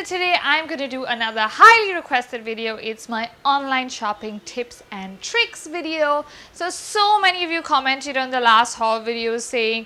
So today I'm going to do another highly requested video. It's my online shopping tips and tricks video. So many of you commented on the last haul video saying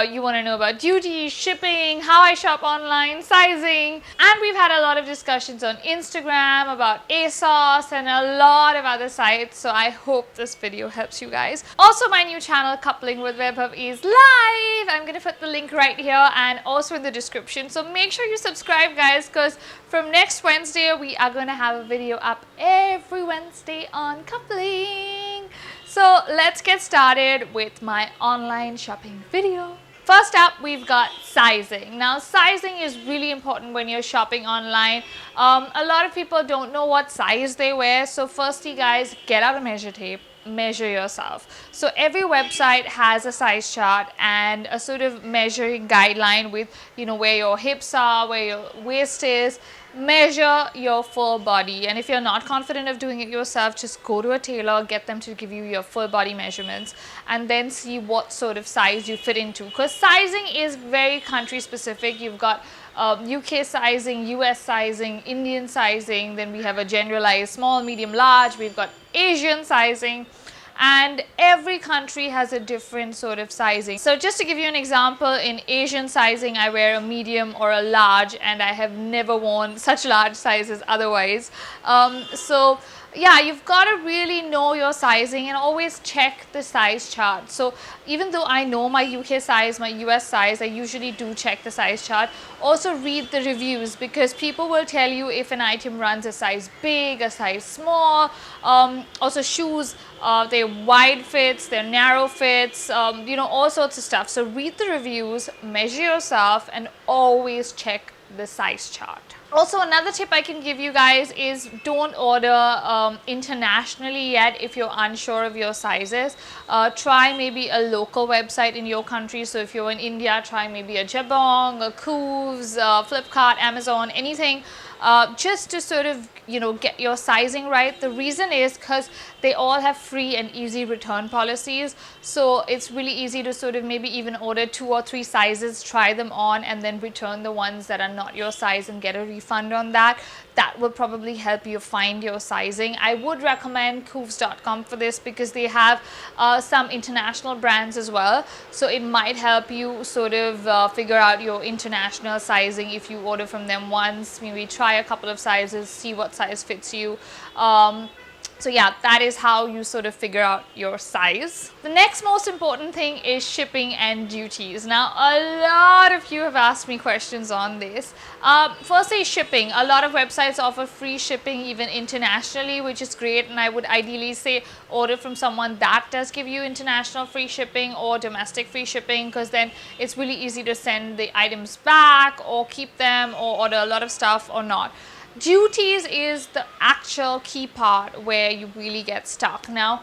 you want to know about duty, shipping, how I shop online, sizing, and we've had a lot of discussions on Instagram about ASOS and a lot of other sites. So I hope this video helps you guys. Also, my new channel Coupling with Webhub is live. I'm going to put the link right here and also in the description. So make sure you subscribe, guys, because from next Wednesday we are going to have a video up every Wednesday on coupling. So let's get started with my online shopping video. First up, we've got sizing. Now, sizing is really important when you're shopping online. A lot of people don't know what size they wear. So firstly, guys, get out a measure tape. Measure yourself. So every website has a size chart and a sort of measuring guideline with, where your hips are, where your waist is. Measure your full body, and if you're not confident of doing it yourself, just go to a tailor, get them to give you your full body measurements, and then see what sort of size you fit into, because sizing is very country specific. You've got UK sizing, US sizing, Indian sizing, then we have a generalized small, medium, large, we've got Asian sizing, and every country has a different sort of sizing. So just to give you an example, in Asian sizing I wear a medium or a large, and I have never worn such large sizes otherwise. So yeah, you've got to really know your sizing and always check the size chart. So even though I know my UK size, my US size, I usually do check the size chart. Also read the reviews, because people will tell you if an item runs a size big, a size small. Also shoes, they're wide fits, they're narrow fits, all sorts of stuff. So read the reviews, measure yourself, and always check the size chart. Also, another tip I can give you guys is don't order internationally yet if you're unsure of your sizes. Try maybe a local website in your country. So if you're in India, try maybe a Jabong, a Koovs, Flipkart, Amazon, anything, just to sort of get your sizing right. The reason is because they all have free and easy return policies, so it's really easy to sort of maybe even order 2 or 3 sizes, try them on, and then return the ones that are not your size and get a refund on that. That will probably help you find your sizing. I would recommend Koovs.com for this, because they have some international brands as well, so it might help you sort of figure out your international sizing if you order from them once. Maybe try a couple of sizes, see what size fits you. So yeah, that is how you sort of figure out your size. The next most important thing is shipping and duties. Now, a lot of you have asked me questions on this. Firstly, shipping. A lot of websites offer free shipping even internationally, which is great, and I would ideally say order from someone that does give you international free shipping or domestic free shipping, because then it's really easy to send the items back or keep them or order a lot of stuff or not. Duties is the actual key part where you really get stuck. Now,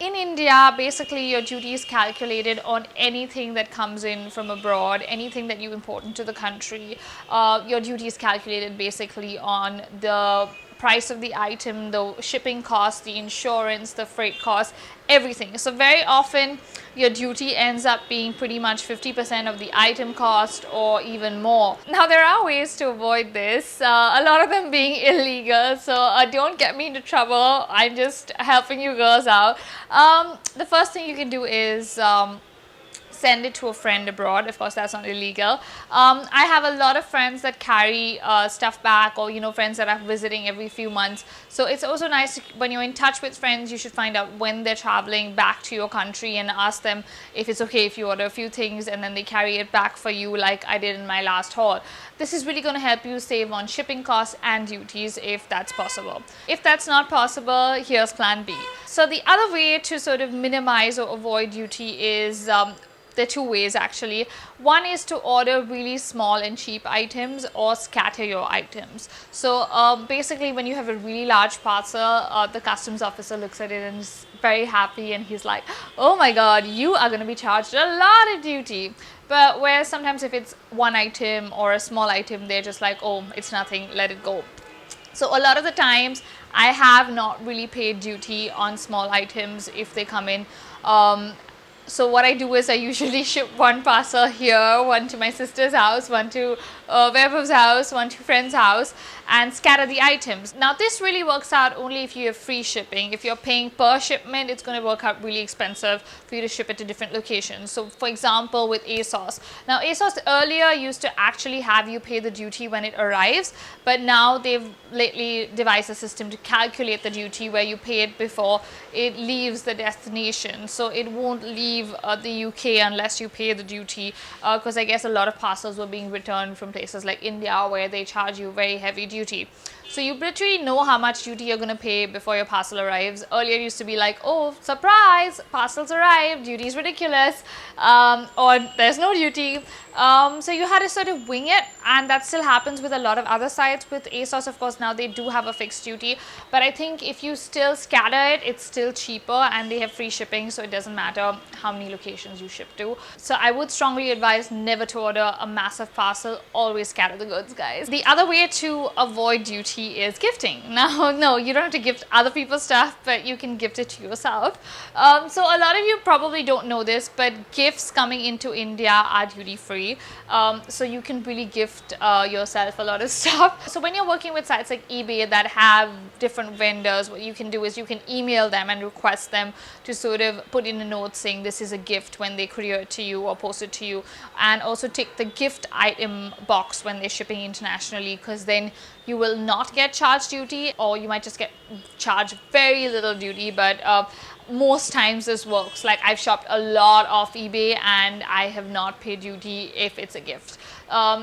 in India, basically your duty is calculated on anything that comes in from abroad, anything that you import into the country. Your duty is calculated basically on the price of the item, the shipping cost, the insurance, the freight cost, everything. So very often your duty ends up being pretty much 50% of the item cost or even more. Now, there are ways to avoid this, a lot of them being illegal, so don't get me into trouble. I'm just helping you girls out. The first thing you can do is send it to a friend abroad. Of course, that's not illegal. I have a lot of friends that carry stuff back, or friends that are visiting every few months. So it's also nice when you're in touch with friends, you should find out when they're traveling back to your country and ask them if it's okay if you order a few things and then they carry it back for you, like I did in my last haul. This is really going to help you save on shipping costs and duties if that's possible. If that's not possible, here's plan B. So the other way to sort of minimize or avoid duty is there are 2 ways actually. One is to order really small and cheap items or scatter your items. So basically when you have a really large parcel, the customs officer looks at it and is very happy, and he's like, oh my god, you are going to be charged a lot of duty. But where sometimes if it's one item or a small item, they're just like, oh, it's nothing, let it go. So a lot of the times I have not really paid duty on small items if they come in So what I do is I usually ship one parcel here, one to my sister's house, one to Vaibhav's house, one to friend's house, and scatter the items. Now this really works out only if you have free shipping. If you're paying per shipment, it's going to work out really expensive for you to ship it to different locations. So for example, with ASOS. Now ASOS earlier used to actually have you pay the duty when it arrives, but now they've lately devised a system to calculate the duty where you pay it before it leaves the destination. So it won't leave the UK unless you pay the duty, because I guess a lot of parcels were being returned from places like India where they charge you very heavy duty. So you literally know how much duty you're going to pay before your parcel arrives. Earlier it used to be like, oh, surprise, parcels arrived, duty is ridiculous, or there's no duty. So you had to sort of wing it, and that still happens with a lot of other sites. With ASOS, of course, now they do have a fixed duty, but I think if you still scatter it, it's still cheaper, and they have free shipping, so it doesn't matter how many locations you ship to. So I would strongly advise never to order a massive parcel, always scatter the goods, guys. The other way to avoid duty is gifting. Now, no, you don't have to gift other people's stuff, but you can gift it to yourself. So a lot of you probably don't know this, but gifts coming into India are duty free. So you can really gift yourself a lot of stuff. So when you're working with sites like eBay that have different vendors, what you can do is you can email them and request them to sort of put in a note saying this is a gift when they courier it to you or post it to you, and also tick the gift item box when they're shipping internationally, because then you will not get charged duty, or you might just get charged very little duty. But most times this works. Like, I've shopped a lot off eBay and I have not paid duty if it's a gift.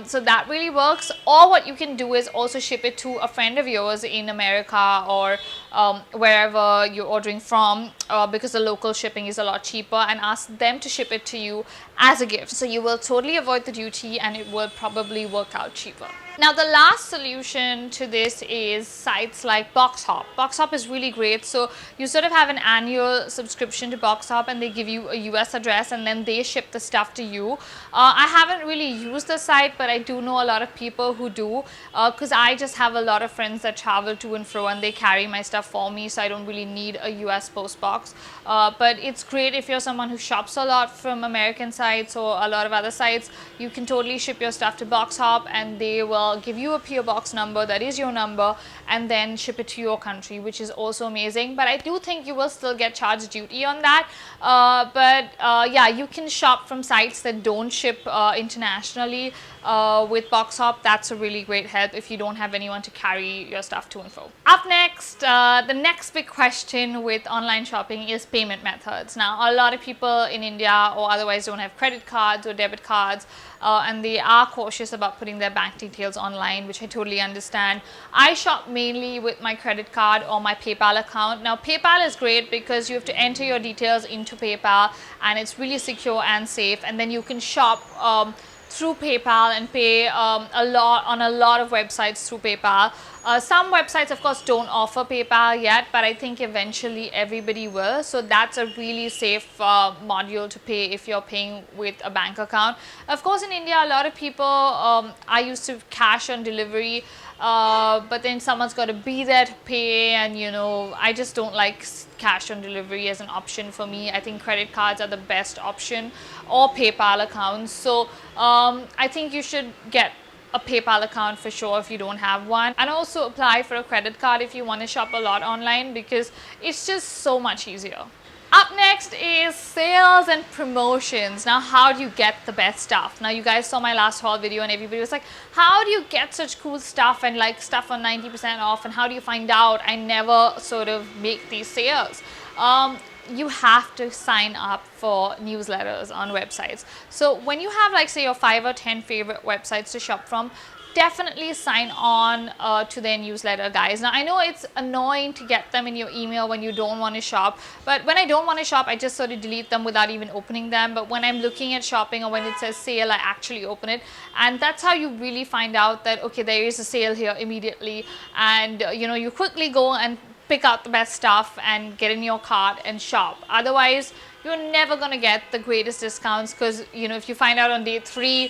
So that really works. Or what you can do is also ship it to a friend of yours in America or wherever you're ordering from, because the local shipping is a lot cheaper, and ask them to ship it to you as a gift. So you will totally avoid the duty and it will probably work out cheaper. Now the last solution to this is sites like BoxHop. BoxHop is really great. So you sort of have an annual subscription to BoxHop, and they give you a US address and then they ship the stuff to you. I haven't really used the site, but I do know a lot of people who do, because I just have a lot of friends that travel to and fro and they carry my stuff for me, so I don't really need a US post box. But it's great if you're someone who shops a lot from American sites or a lot of other sites. You can totally ship your stuff to BoxHop and they will give you a PO box number that is your number, and then ship it to your country, which is also amazing. But I do think you will still get charged duty on that. Yeah, you can shop from sites that don't ship internationally with BoxHop. That's a really great help if you don't have anyone to carry your stuff to and fro. Up next, the next big question with online shopping is payment methods. Now, a lot of people in India or otherwise don't have credit cards or debit cards, and they are cautious about putting their bank details online, which I totally understand. I shop mainly with my credit card or my PayPal account. Now, PayPal is great because you have to enter your details into PayPal and it's really secure and safe, and then you can shop through PayPal and pay on a lot of websites through PayPal. Some websites, of course, don't offer PayPal yet, but I think eventually everybody will. So that's a really safe module to pay if you're paying with a bank account. Of course, in India, a lot of people are used to cash on delivery, but then someone's got to be there to pay, and you know, I just don't like cash on delivery as an option for me. I think credit cards are the best option, or PayPal accounts. So I think you should get a PayPal account for sure if you don't have one, and also apply for a credit card if you want to shop a lot online, because it's just so much easier. Up next is sales and promotions. Now, how do you get the best stuff? Now, you guys saw my last haul video and everybody was like, how do you get such cool stuff and like stuff on 90% off, and how do you find out? I never sort of make these sales. You have to sign up for newsletters on websites. So when you have, like, say, your 5 or 10 favorite websites to shop from, definitely sign on to their newsletter, guys. Now, I know it's annoying to get them in your email when you don't want to shop, but when I don't want to shop, I just sort of delete them without even opening them. But when I'm looking at shopping or when it says sale, I actually open it, and that's how you really find out that, okay, there is a sale here immediately, and you know, you quickly go and pick out the best stuff and get in your cart and shop. Otherwise, you're never going to get the greatest discounts, because you know, if you find out on day 3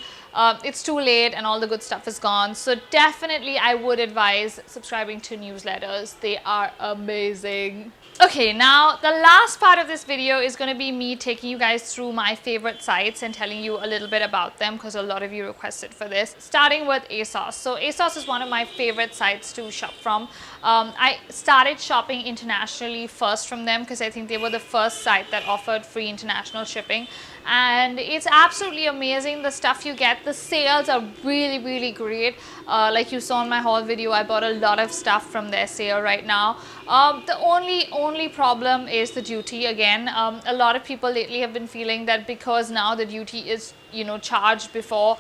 it's too late and all the good stuff is gone. So definitely I would advise subscribing to newsletters. They are amazing. Okay, now the last part of this video is going to be me taking you guys through my favorite sites and telling you a little bit about them, because a lot of you requested for this. Starting with ASOS. So ASOS is one of my favorite sites to shop from. I started shopping internationally first from them because I think they were the first site that offered free international shipping. And it's absolutely amazing the stuff you get. The sales are really great. Like you saw in my haul video, I bought a lot of stuff from their sale right now. The only problem is the duty again. A lot of people lately have been feeling that because now the duty is, you know, charged before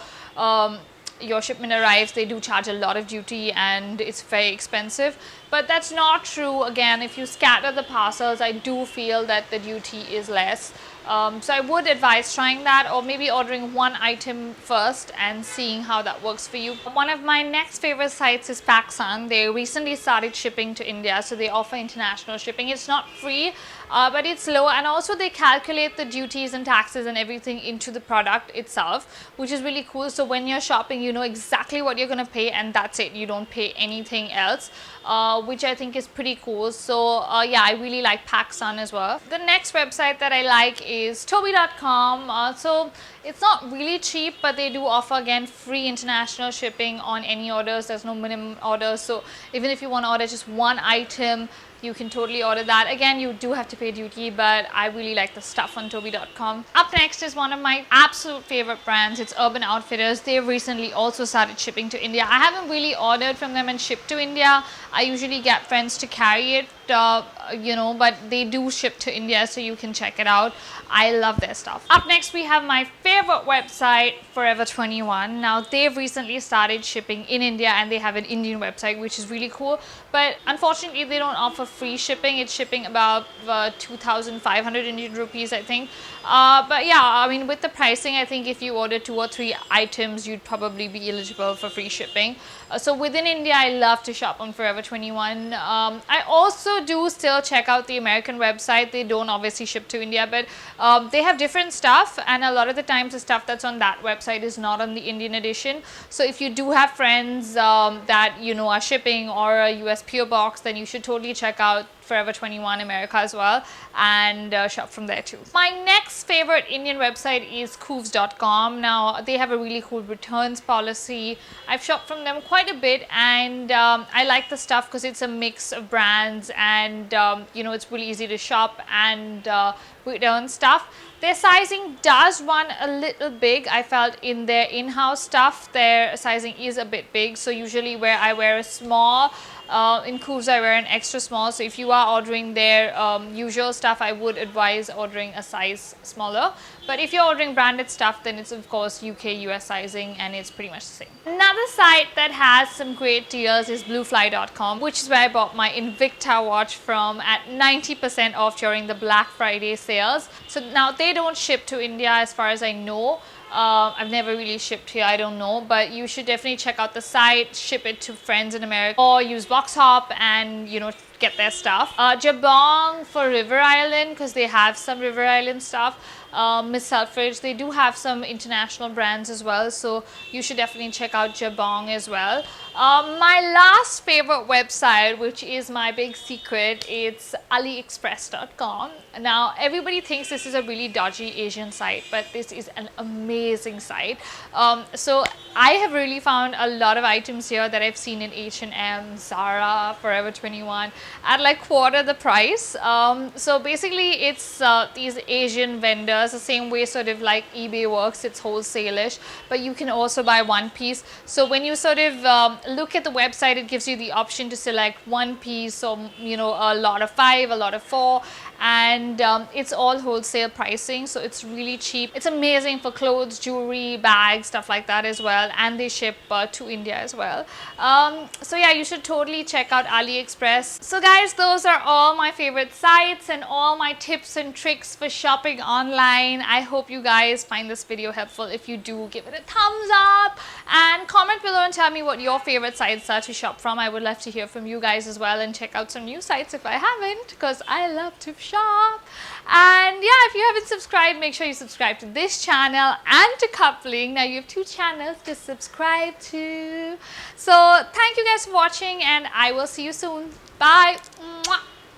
your shipment arrives, they do charge a lot of duty and it's very expensive. But that's not true. Again, if you scatter the parcels, I do feel that the duty is less. So I would advise trying that, or maybe ordering one item first and seeing how that works for you. One of my next favorite sites is PacSun. They recently started shipping to India, so they offer international shipping. It's not free, but it's low, and also they calculate the duties and taxes and everything into the product itself, which is really cool. So when you're shopping, you know exactly what you're going to pay, and that's it. You don't pay anything else, which I think is pretty cool. So yeah, I really like PacSun as well. The next website that I like is Toby.com. So it's not really cheap, but they do offer again free international shipping on any orders. There's no minimum orders, so even if you want to order just one item, you can totally order that. Again, you do have to pay duty, but I really like the stuff on Toby.com. Up next is one of my absolute favorite brands. It's Urban Outfitters. They recently also started shipping to India. I haven't really ordered from them and shipped to India. I usually get friends to carry it, you know, but they do ship to India, so you can check it out. I love their stuff. Up next, we have my favorite website, Forever 21. Now, they've recently started shipping in India, and they have an Indian website, which is really cool. But unfortunately, they don't offer free shipping. It's shipping about 2,500 Indian rupees, I think. But yeah, I mean, with the pricing, I think if you order 2 or 3 items, you'd probably be eligible for free shipping. So within India, I love to shop on Forever 21. I also do still check out the American website. They don't obviously ship to India, but they have different stuff, and a lot of the times the stuff that's on that website is not on the Indian edition. So if you do have friends that, you know, are shipping, or a US PO box, then you should totally check out Forever 21 America as well, and shop from there too. My next favorite Indian website is Koovs.com. Now, they have a really cool returns policy. I've shopped from them quite a bit, and I like the stuff because it's a mix of brands, and you know, it's really easy to shop and return stuff. Their sizing does run a little big. I felt in their in-house stuff, their sizing is a bit big. So usually where I wear a small, in Koovs I wear an extra small. So if you are ordering their usual stuff, I would advise ordering a size smaller. But if you're ordering branded stuff, then it's of course UK, US sizing, and it's pretty much the same. Another site that has some great deals is Bluefly.com, which is where I bought my Invicta watch from at 90% off during the Black Friday sales. So now they don't ship to India as far as I know. I've never really shipped here, I don't know, but you should definitely check out the site, ship it to friends in America, or use BoxHop and, you know, get their stuff. Jabong for River Island, because they have some River Island stuff. Miss Selfridge, they do have some international brands as well, so you should definitely check out Jabong as well. My last favorite website, which is my big secret, it's AliExpress.com. Now, everybody thinks this is a really dodgy Asian site, but this is an amazing site. So I have really found a lot of items here that I've seen in H&M, Zara, Forever 21 at like quarter the price. So basically it's these Asian vendors, the same way sort of like eBay works, it's wholesale-ish, but you can also buy one piece. So when you sort of look at the website, it gives you the option to select one piece, or, you know, a lot of 5, a lot of 4, and it's all wholesale pricing, so it's really cheap. It's amazing for clothes, jewelry, bags, stuff like that as well, and they ship to India as well. So yeah, you should totally check out AliExpress. So guys, those are all my favorite sites and all my tips and tricks for shopping online. I hope you guys find this video helpful. If you do, give it a thumbs up and comment below and tell me what your favorite sites are to shop from. I would love to hear from you guys as well, and check out some new sites if I haven't, because I love to shop. And yeah, if you haven't subscribed, make sure you subscribe to this channel and to Coupling. Now you have 2 channels to subscribe to. So thank you guys for watching, and I will see you soon. Bye. Mwah.